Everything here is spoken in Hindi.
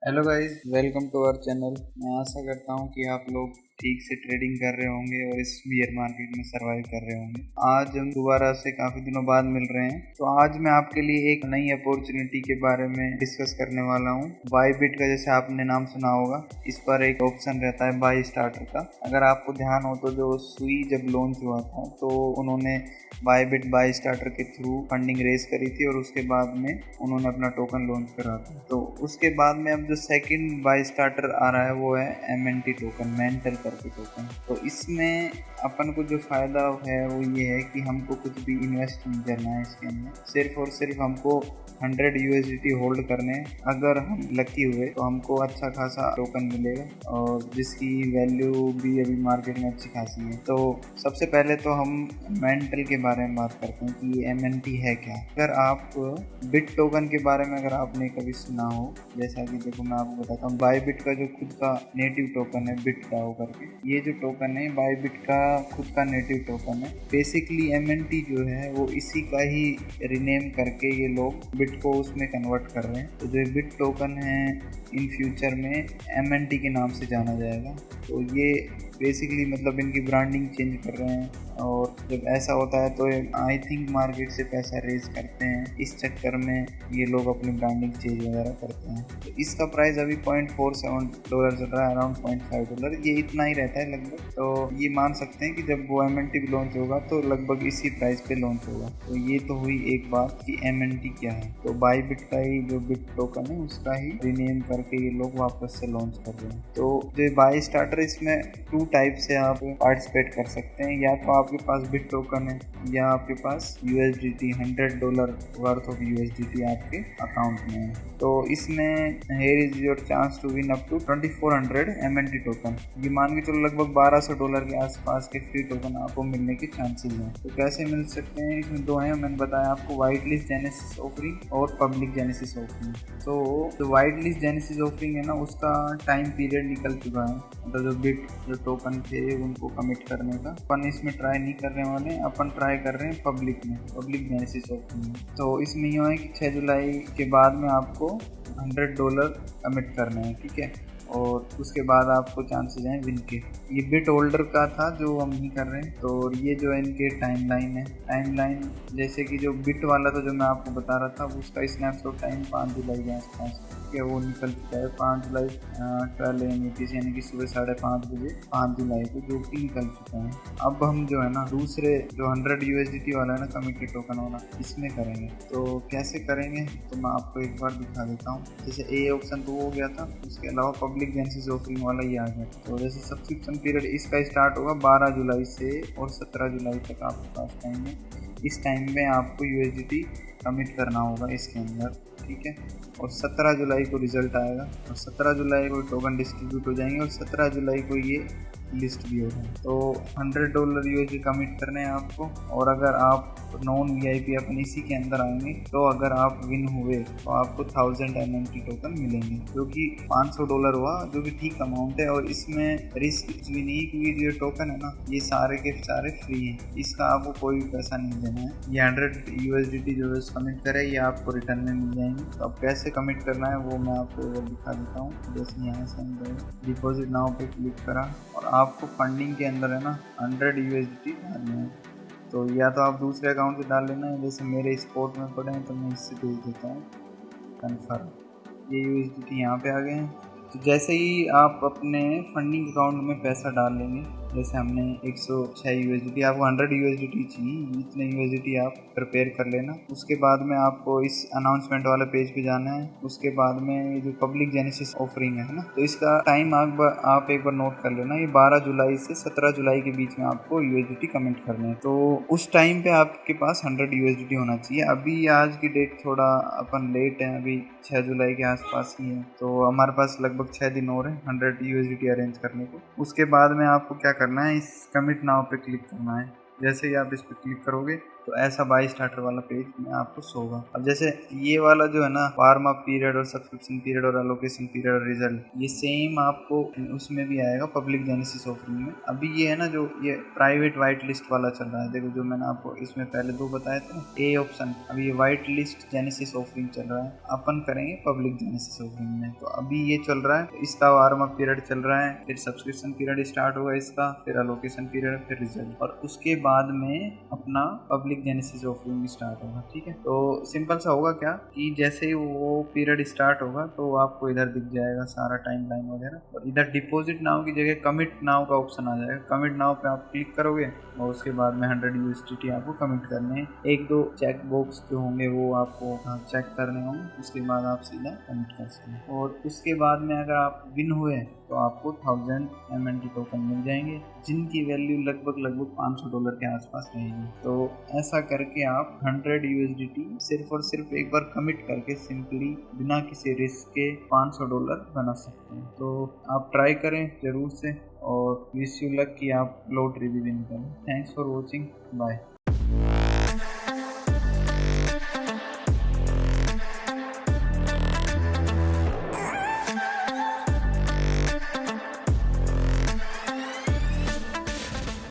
Hello guys, welcome to our channel. मैं आशा करता हूँ कि आप लोग ठीक से ट्रेडिंग कर रहे होंगे और इस बियर मार्केट में सरवाइव कर रहे होंगे। आज हम दोबारा से काफ़ी दिनों बाद मिल रहे हैं, तो आज मैं आपके लिए एक नई अपॉर्चुनिटी के बारे में डिस्कस करने वाला हूँ। बाईबिट का जैसे आपने नाम सुना होगा, इस पर एक ऑप्शन रहता है बाई स्टार्टर का। अगर आपको ध्यान हो तो जो सुई जब लॉन्च हुआ था तो उन्होंने बाईबिट बाई स्टार्टर के थ्रू फंडिंग रेज करी थी और उसके बाद में उन्होंने अपना टोकन लॉन्च करा था। तो उसके बाद में अब जो सेकंड बाई स्टार्टर आ रहा है वो है MNT टोकन, मेंटल करके टोकन। तो इसमें अपन को जो फायदा है वो ये है कि हमको कुछ भी इन्वेस्ट नहीं करना है इसके अंदर, सिर्फ और सिर्फ हमको 100 USDT होल्ड करने। अगर हम लकी हुए तो हमको अच्छा खासा टोकन मिलेगा और जिसकी वैल्यू भी अभी मार्केट में अच्छी खासी है। तो सबसे पहले तो हम मेंटल के बारे में बात करते हैं कि ये MNT है क्या। अगर आप बिट टोकन के बारे में अगर आपने कभी सुना हो, जैसा कि देखो मैं आपको बताता हूँ, बाईबिट का जो खुद का नेटिव टोकन है बिट डाओ करके, ये जो टोकन है बाईबिट का खुद का नेटिव टोकन है। बेसिकली MNT जो है वो इसी का ही रिनेम करके ये लोग बिट को उसमें कन्वर्ट कर रहे हैं। तो जो बिट टोकन है इन फ्यूचर में MNT के नाम से जाना जाएगा। तो ये बेसिकली मतलब इनकी ब्रांडिंग चेंज कर रहे हैं और जब ऐसा होता है तो आई थिंक मार्केट से पैसा रेज करते हैं, इस चक्कर में ये लोग अपनी ब्रांडिंग चेंज वगैरह करते हैं। तो इसका प्राइस अभी $0.47 चल रहा है, अराउंड $0.5, ये इतना ही रहता है लगभग। तो ये मान सकते हैं कि जब वो MNT लॉन्च होगा तो लगभग इसी प्राइस पे लॉन्च होगा। तो ये तो हुई एक बात कि MNT क्या है। तो बाईबिट का ही जो बिट टोकन है उसका ही रिनेम करके ये लोग वापस से लॉन्च कर रहे हैं। तो जो बाई स्टार्टर, इसमें 2 टाइप से आप पार्टिसिपेट कर सकते हैं। या तो आपके पास बिट टोकन है या आपके पास USDT $100 वर्थ ऑफ USDT आपके अकाउंट में है। तो इसमें here is your chance to win up to 2400 MNT token. ये मान के चलो लगभग $1200 के आसपास के फ्री टोकन आपको मिलने के चांसेस हैं। तो कैसे मिल सकते हैं, इसमें दो हैं, मैंने बताया आपको, वाइट लिस्ट जेनेसिस ऑफरिंग और पब्लिक जेनेसिस ऑफरिंग। तो जो वाइट लिस्ट जेनेसिस ऑफरिंग है ना, उसका टाइम पीरियड निकल चुका है। मतलब जो बिट जो टोकन थे उनको कमिट करने का अपन इसमें ट्राई नहीं करने वाले, अपन ट्राई कर रहे हैं पब्लिक में, पब्लिक जेनेसिस ऑफरिंग में। तो इसमें यह है कि 6 जुलाई के बाद में आपको $100 कमिट करने हैं, ठीक है, और उसके बाद आपको चांसेस हैं विन के। ये बिट होल्डर का था जो हम नहीं कर रहे हैं। तो ये जो इनके टाइमलाइन है, टाइमलाइन जैसे कि जो बिट वाला था जो मैं आपको बता रहा था, उसका स्नैपशॉट टाइम 5 जुलाई के आसपास क्या वो निकल चुका है। 5 जुलाई 12 AM यानी कि सुबह 5:30 बजे 5 जुलाई को जो कि निकल चुका है। अब हम जो है ना दूसरे जो 100 USDT वाला है ना कमिटेड टोकन वाला, इसमें करेंगे। तो कैसे करेंगे तो मैं आपको एक बार दिखा देता हूँ। जैसे ए ऑप्शन तो हो गया था, उसके अलावा पब्लिक जेनेसिस ऑफरिंग वाला ही आ गया। तो जैसे सब्सक्रिप्शन पीरियड इसका स्टार्ट होगा 12 जुलाई से और 17 जुलाई तक आपके पास टाइम है। इस टाइम में आपको USDT कमिट करना होगा इसके अंदर, ठीक है। और 17 जुलाई को रिजल्ट आएगा और 17 जुलाई को टोकन डिस्ट्रीब्यूट हो जाएंगे और 17 जुलाई को ये लिस्ट भी होगा। तो $100 USD कमिट करने हैं आपको। और अगर आप नॉन VIP अपन इसी के अंदर आएंगे तो अगर आप विन हुए तो आपको 1000 MNT टोकन मिलेंगे, जो कि $500 हुआ, जो कि ठीक अमाउंट है। और इसमें रिस्क कुछ भी नहीं, क्योंकि जो टोकन है ना ये सारे के सारे फ्री है, इसका आपको कोई भी पैसा नहीं देना है। ये 100 USDT जो कमिट करे ये आपको रिटर्न में मिल जाएंगे। तो अब कैसे कमिट करना है वो मैं आपको दिखा देता हूँ। जैसे यहाँ से हम डिपॉजिट नाउ पे क्लिक करा और आपको फंडिंग के अंदर है ना 100 USDT डालने हैं। तो या तो आप दूसरे अकाउंट से डाल लेना है, जैसे मेरे स्पोर्ट में पड़े हैं तो मैं इससे भेज देता हूँ कन्फर्म। ये USDT यहाँ पे आ गए हैं। तो जैसे ही आप अपने फंडिंग अकाउंट में पैसा डाल लेंगे, जैसे हमने 106 USDT, आपको 100 USDT चाहिए, इतने USDT आप प्रिपेयर कर लेना। उसके बाद में आपको इस अनाउंसमेंट वाले पेज पे जाना है। उसके बाद में ये जो पब्लिक जेनेसिस ऑफरिंग है ना, तो इसका टाइम आप एक बार नोट कर लेना। ये 12 जुलाई से 17 जुलाई के बीच में आपको USDT कमेंट करने हैं। तो उस टाइम पे आपके पास 100 USDT होना चाहिए। अभी आज की डेट थोड़ा अपन लेट है, अभी 6 जुलाई के आसपास ही है, तो हमारे पास लगभग 6 दिन और है 100 USDT अरेंज करने को। उसके बाद में आपको क्या करना है, इस कमिट नाउ पे क्लिक करना है। जैसे ही आप इस पे क्लिक करोगे तो ऐसा बाय स्टार्टर वाला पेज में आपको शो होगा। अब जैसे ये वाला जो है ना, वार्म अप पीरियड और सब्सक्रिप्शन पीरियड और एलोकेशन पीरियड और रिजल्ट, ये सेम आपको उसमें भी आएगा पब्लिक जेनेसिस ऑफरिंग में। अभी ये है ना जो ये प्राइवेट वाइट लिस्ट वाला चल रहा है, देखो जो मैंने आपको इसमें पहले 2 बताए थे ना, ए ऑप्शन, अभी ये वाइट लिस्ट जेनेसिस ऑफरिंग चल रहा है, अपन करेंगे पब्लिक जेनेसिस ऑफरिंग में। तो अभी ये चल रहा है, इसका वार्म अप पीरियड चल रहा है, फिर सब्सक्रिप्शन पीरियड स्टार्ट होगा इसका, फिर एलोकेशन पीरियड, फिर रिजल्ट, और उसके बाद में अपना पब्लिक जेनेसिस ऑफरिंग स्टार्ट होगा। ठीक है, तो सिंपल सा होगा क्या कि जैसे ही वो पीरियड स्टार्ट होगा तो आपको इधर दिख जाएगा सारा टाइम लाइन वगैरह, और इधर डिपॉजिट नाउ की जगह कमिट नाउ का ऑप्शन आ जाएगा। कमिट नाउ पे आप क्लिक करोगे और उसके बाद में 100 USDT आपको कमिट करने हैं। 1-2 चेक बॉक्स जो होंगे वो आपको चेक करने होंगे, उसके बाद आप सीधा कमिट कर सकते हैं। और उसके बाद में अगर आप विन हुए तो आपको 1000 MNT टोकन मिल जाएंगे, जिनकी वैल्यू लगभग $500 के आसपास रहेगी। तो ऐसा करके आप 100 USDT सिर्फ और सिर्फ एक बार कमिट करके सिंपली बिना किसी रिस्क के $500 बना सकते हैं। तो आप ट्राई करें जरूर से, और विश यू लक कि आप लॉटरी भी विन करें। Thanks for watching, bye.